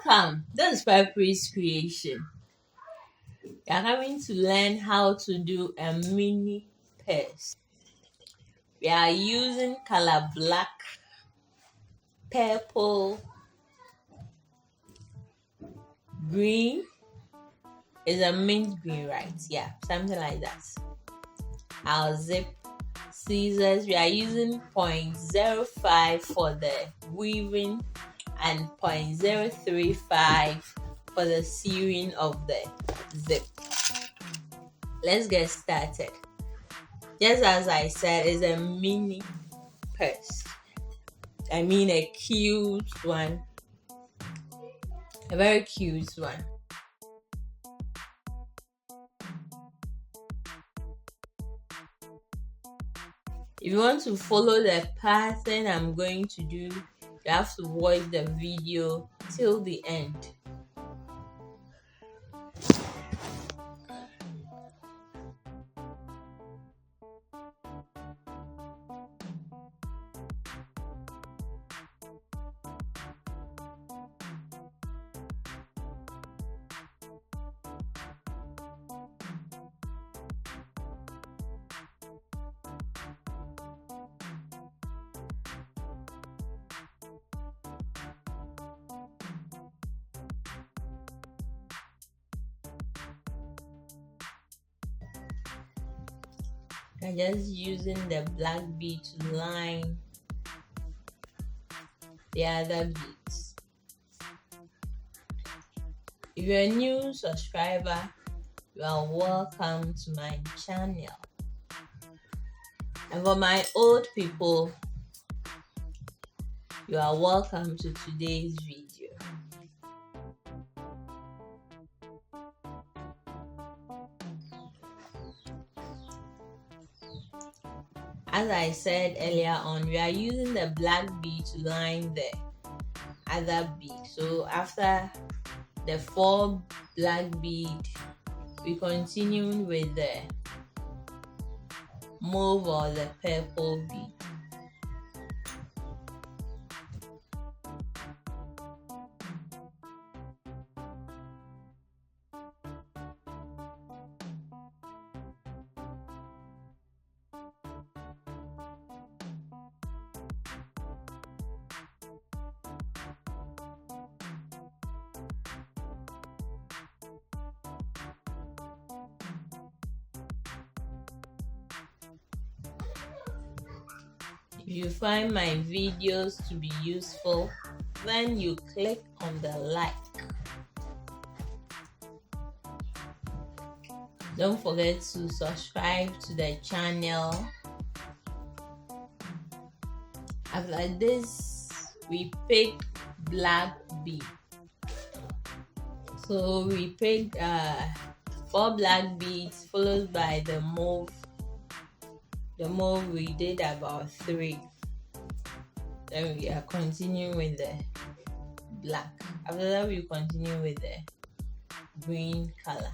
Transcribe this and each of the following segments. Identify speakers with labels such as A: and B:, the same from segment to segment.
A: Welcome. This is Purpose Creation. We are coming to learn how to do a mini purse. We are using color black, purple, green. Is a mint green, right? Yeah, something like that. Our zip, scissors. We are using 0.05 for the weaving and 0.035 for the sewing of the zip. Let's get started. Just as I said, it's a mini purse. I mean a cute one. A very cute one. If you want to follow the pattern I'm going to do, you have to watch the video till the end. I'm just using the black bead to line the other beads. If you're a new subscriber, you are welcome to my channel. And for my old people, you are welcome to today's video. As I said earlier on, we are using the black bead to line the other bead. So after the 4 black bead, we continue with the mauve or the purple bead. If you find my videos to be useful, then you click on the like. Don't forget to subscribe to the channel. After this, we pick black bead. So we picked 4 black beads followed by the mauve. The mauve we did about 3. Then we are continuing with the black. After that, we continue with the green color.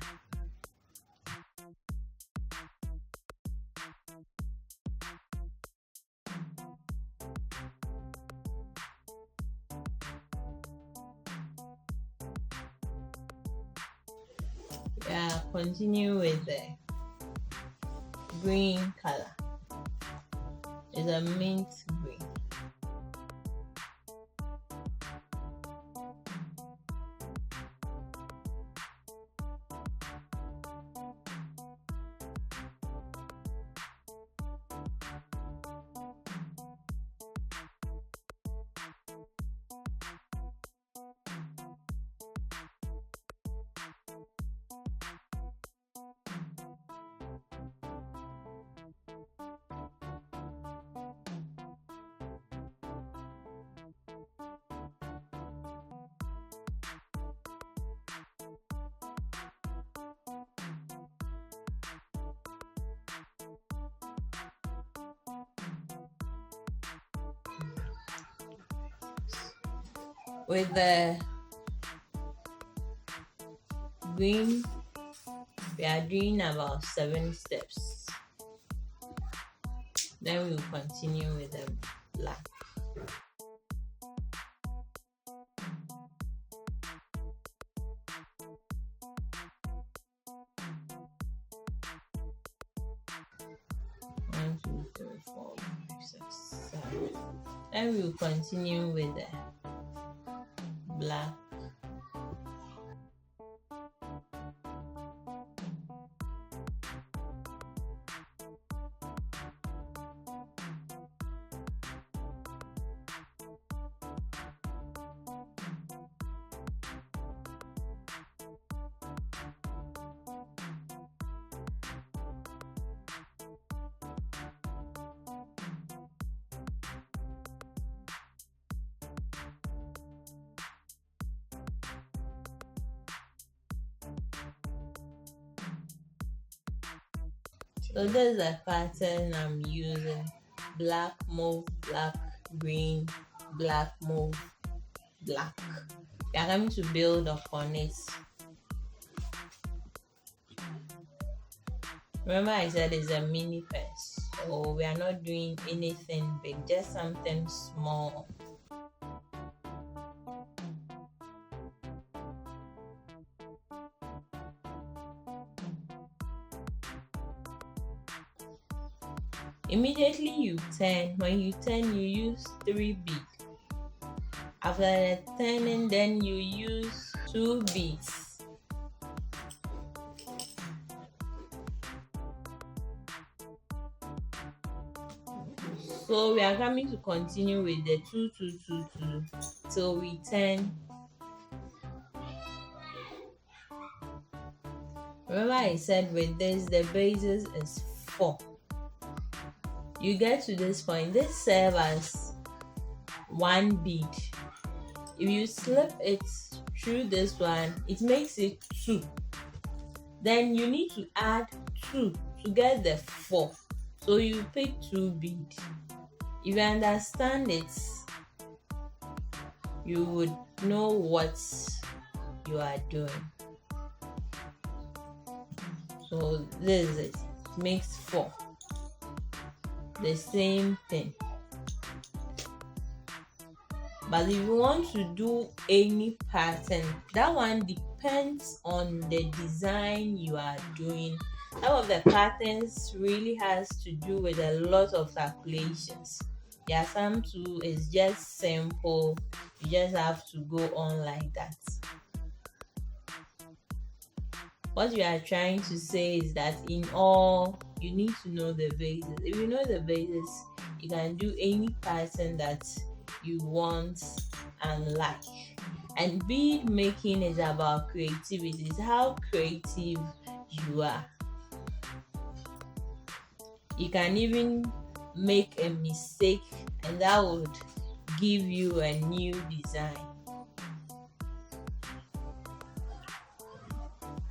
A: Yeah, continue with the green color. It's a mint green. With the green, we are doing about 7 steps. Then we will continue with the black. 1, 2, 3, 4, 5, 6, 7. Then we'll continue with the black. So this is the pattern I'm using: black, mauve, black, green, black, mauve, black. We are going to build upon it. Remember I said it's a mini purse, so we are not doing anything big, just something small. Immediately you turn. When you turn, you use 3 beads. After the turning, then you use 2 beads. So we are coming to continue with the 2, 2, 2, 2 till we turn. Remember I said with this the basis is 4. You get to this point, this serves as 1 bead. If you slip it through this one, it makes it 2. Then you need to add 2 to get the 4. So you pick 2 beads. If you understand it, you would know what you are doing. So this is it. It makes 4. The same thing. But if you want to do any pattern, that one depends on the design you are doing. Some of the patterns really has to do with a lot of calculations. There are some too, it's just simple. You just have to go on like that. What we are trying to say is that in all, you need to know the basis. If you know the basis, you can do any pattern that you want and like. And bead making is about creativity. It's how creative you are. You can even make a mistake and that would give you a new design.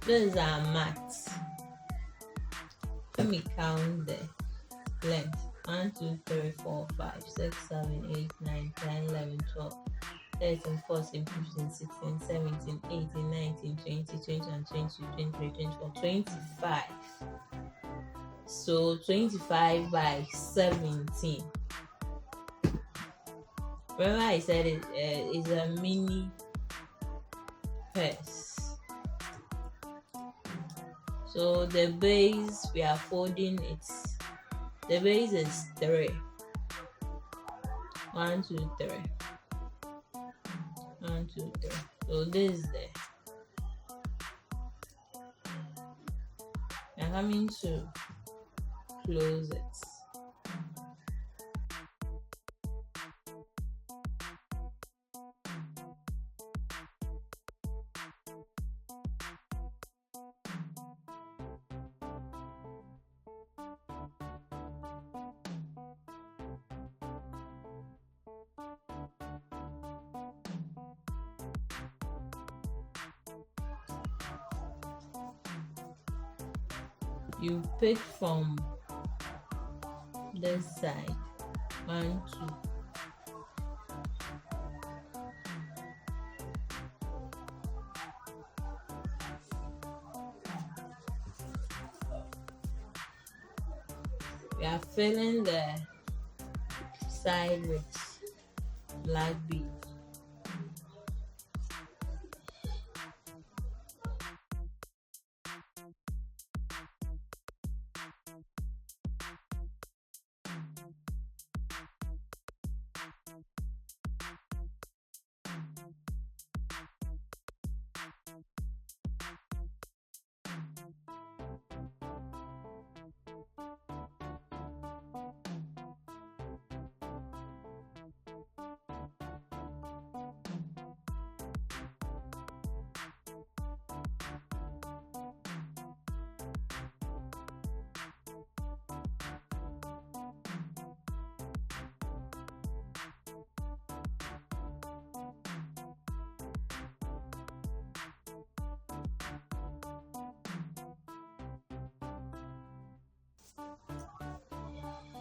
A: These are mats. Let me count the length. 1, 2, 3, 4, 5, 6, 7, 8, 9, 10, 11, 12, 13, 14, 15, 16, 17, 18, 19, 20, 21, 22, 23, 24, 25. So 25 by 17. Remember I said it is a mini purse. So the base we are folding it. The base is 3. 1, 2, 3. 1, 2, 3. So this is there. I'm coming to close it. You pick from this side. 1, 2. We are filling the side with black bead.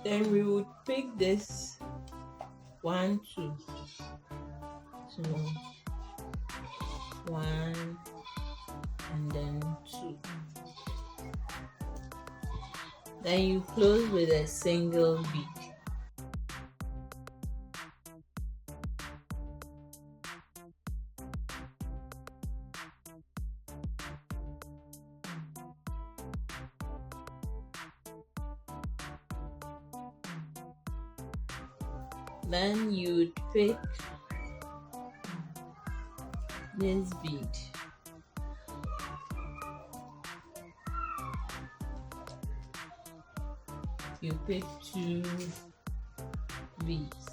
A: Then we would pick this 1, 2, 2, 1, and then 2. Then you close with a single bead. Then you'd pick this bead. You pick 2 beads.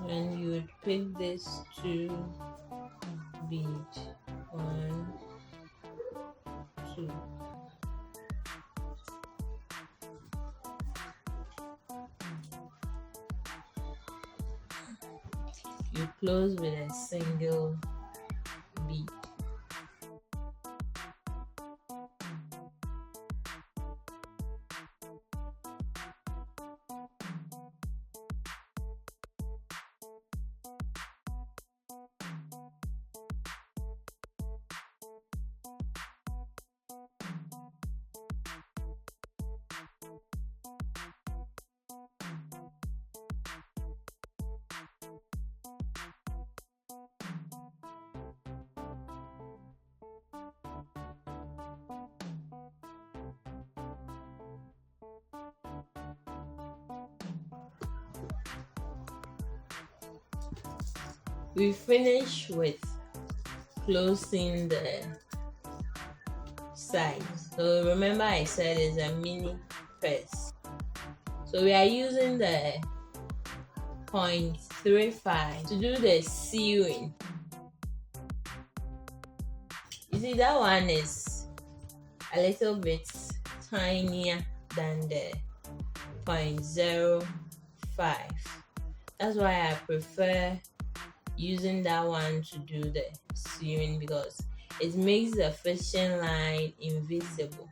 A: And you would pick this 2 bead. 1, 2. You close with a single bead. We finish with closing the sides. So remember I said it's a mini purse. So we are using the 0.35 to do the sewing. You see, that one is a little bit tinier than the 0.05. That's why I prefer using that one to do the sewing, because it makes the fishing line invisible.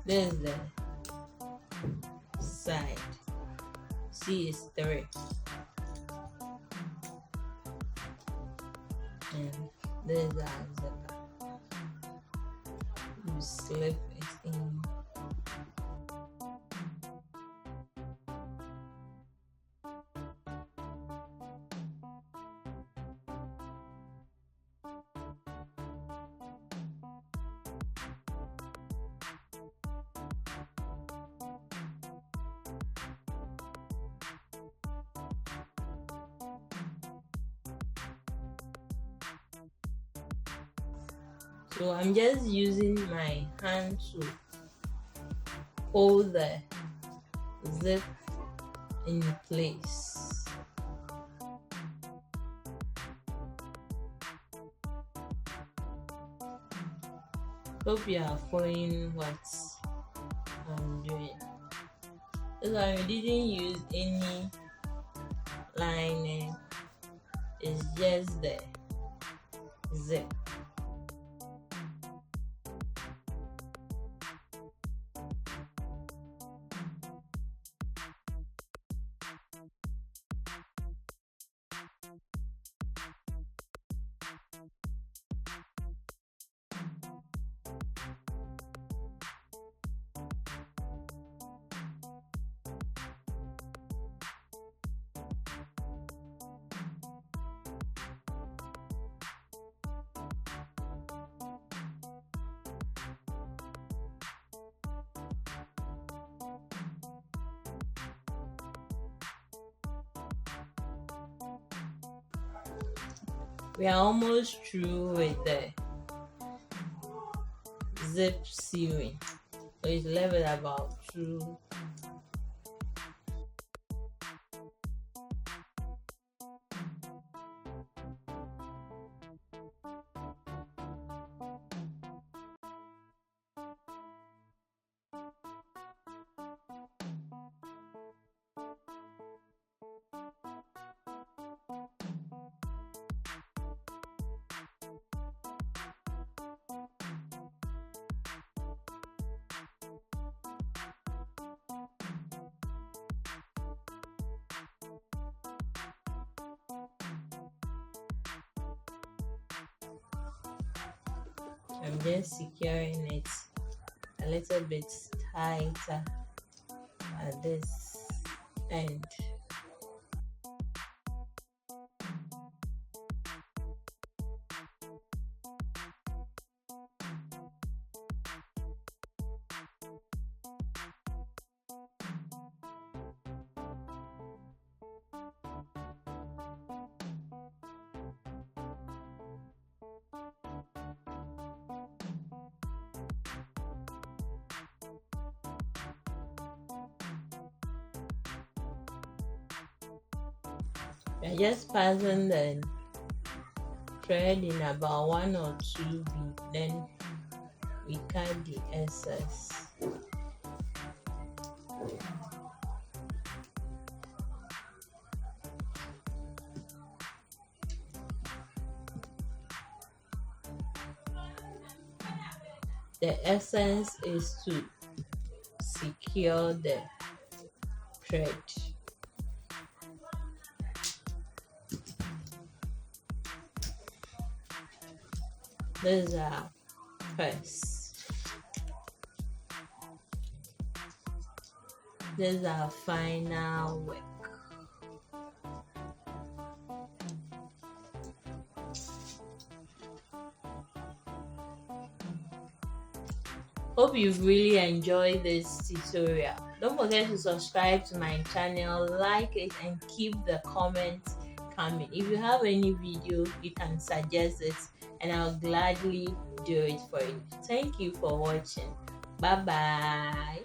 A: This is the side. See, it's 3. And this is the zipper. You slip it in. So I'm just using my hand to hold the zip in place. Hope you are following what I'm doing. So I didn't use any lining, it's just the zip. We are almost through with the zip sewing. So it's left with about 2. I'm just securing it a little bit tighter at this end. We're just passing the thread in about 1 or 2 beads, then we cut the excess. The essence is to secure the thread. These are first. These are final work. Hope you've really enjoyed this tutorial. Don't forget to subscribe to my channel, like it, and keep the comments coming. If you have any video, you can suggest it and I'll gladly do it for you. Thank you for watching. Bye bye.